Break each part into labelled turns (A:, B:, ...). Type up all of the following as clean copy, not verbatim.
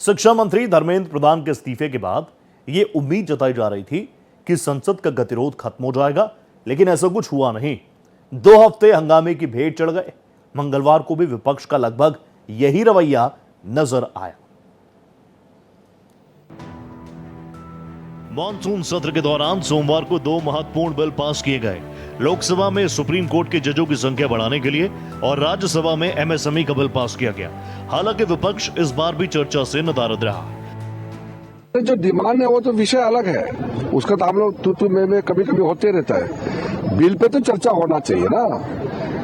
A: शिक्षा मंत्री धर्मेंद्र प्रधान के इस्तीफे के बाद यह उम्मीद जताई जा रही थी कि संसद का गतिरोध खत्म हो जाएगा, लेकिन ऐसा कुछ हुआ नहीं। 2 हफ्ते हंगामे की भेंट चढ़ गए। मंगलवार को भी विपक्ष का लगभग यही रवैया नजर आया। मॉनसून सत्र के दौरान सोमवार को 2 महत्वपूर्ण बिल पास किए गए। लोकसभा में सुप्रीम कोर्ट के जजों की संख्या बढ़ाने के लिए और राज्यसभा में एमएसएमई का बिल पास किया गया। हालांकि विपक्ष इस बार भी चर्चा से नदारद रहा।
B: जो डिमांड है वो तो विषय अलग है, उसका तो हम लोग तू में कभी कभी होते रहता है। बिल पे तो चर्चा होना चाहिए ना।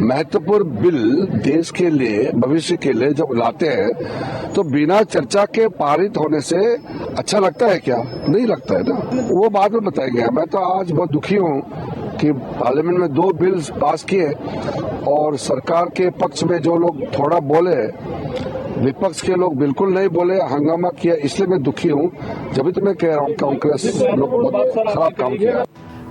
B: महत्वपूर्ण बिल देश के लिए, भविष्य के लिए जब लाते हैं तो बिना चर्चा के पारित होने से अच्छा लगता है क्या? नहीं लगता है ना। वो बाद में बताएंगे। मैं तो आज बहुत दुखी हूँ कि पार्लियामेंट में 2 बिल पास किए और सरकार के पक्ष में जो लोग थोड़ा बोले, विपक्ष के लोग बिल्कुल नहीं बोले, हंगामा किया, इसलिए मैं दुखी हूँ। जब तो मैं कह रहा हूँ कांग्रेस लोग बहुत खराब काम किया।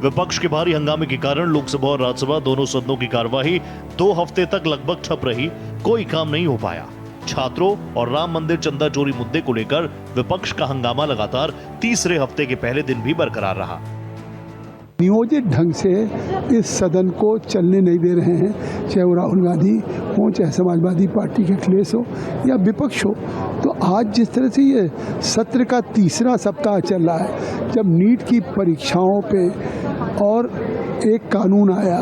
A: विपक्ष के भारी हंगामे के कारण लोकसभा और राज्यसभा दोनों सदनों की कार्यवाही 2 हफ्ते तक लगभग ठप रही। कोई काम नहीं हो पाया। छात्रों और राम मंदिर चंदा चोरी मुद्दे को लेकर विपक्ष का हंगामा लगातार तीसरे हफ्ते के पहले दिन भी बरकरार रहा।
C: नियोजित ढंग से इस सदन को चलने नहीं दे रहे हैं, चाहे वो राहुल गांधी हो, चाहे समाजवादी पार्टी के अखिलेश हो या विपक्ष हो। तो आज जिस तरह से ये सत्र का तीसरा सप्ताह चल रहा है, जब नीट की परीक्षाओं पे और एक कानून आया,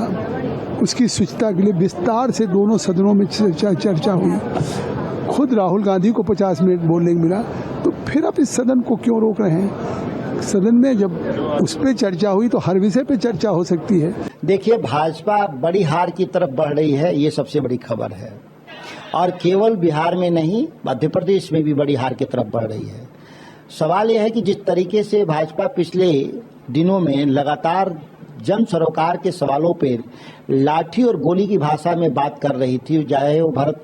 C: उसकी शुचिता के लिए विस्तार से दोनों सदनों में चर्चा हुई। खुद राहुल गांधी को 50 मिनट बोलने को मिला, तो फिर आप इस सदन को क्यों रोक रहे हैं? सदन में जब उस पर चर्चा हुई तो हर विषय पे चर्चा हो सकती है।
D: देखिए, भाजपा बड़ी हार की तरफ बढ़ रही है, ये सबसे बड़ी खबर है। और केवल बिहार में नहीं, मध्य प्रदेश में भी बड़ी हार की तरफ बढ़ रही है। सवाल यह है कि जिस तरीके से भाजपा पिछले दिनों में लगातार जन सरोकार के सवालों पर लाठी और गोली की भाषा में बात कर रही थी, चाहे वो भरत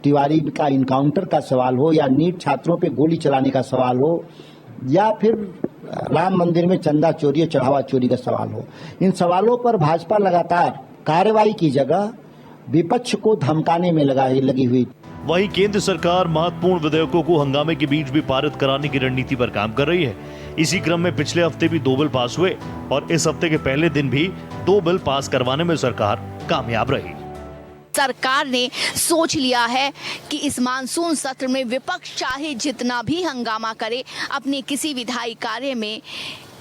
D: तिवारी का इनकाउंटर का सवाल हो या नीट छात्रों पे गोली चलाने का सवाल हो या फिर राम मंदिर में चंदा चोरी और चढ़ावा चोरी का सवाल हो, इन सवालों पर भाजपा लगातार कार्रवाई की जगह विपक्ष को धमकाने में लगी हुई।
A: वहीं केंद्र सरकार महत्वपूर्ण विधेयकों को हंगामे के बीच भी पारित कराने की रणनीति पर काम कर रही है। इसी क्रम में पिछले हफ्ते भी 2 बिल पास हुए और इस हफ्ते के पहले दिन भी 2 बिल पास करवाने में सरकार कामयाब रही।
E: सरकार ने सोच लिया है कि इस मानसून सत्र में विपक्ष चाहे जितना भी हंगामा करे, अपने किसी विधायी कार्य में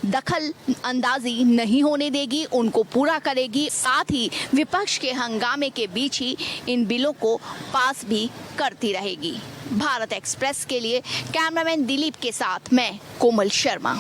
E: दखल अंदाजी नहीं होने देगी, उनको पूरा करेगी। साथ ही विपक्ष के हंगामे के बीच ही इन बिलों को पास भी करती रहेगी। भारत एक्सप्रेस के लिए कैमरामैन दिलीप के साथ मैं कोमल शर्मा।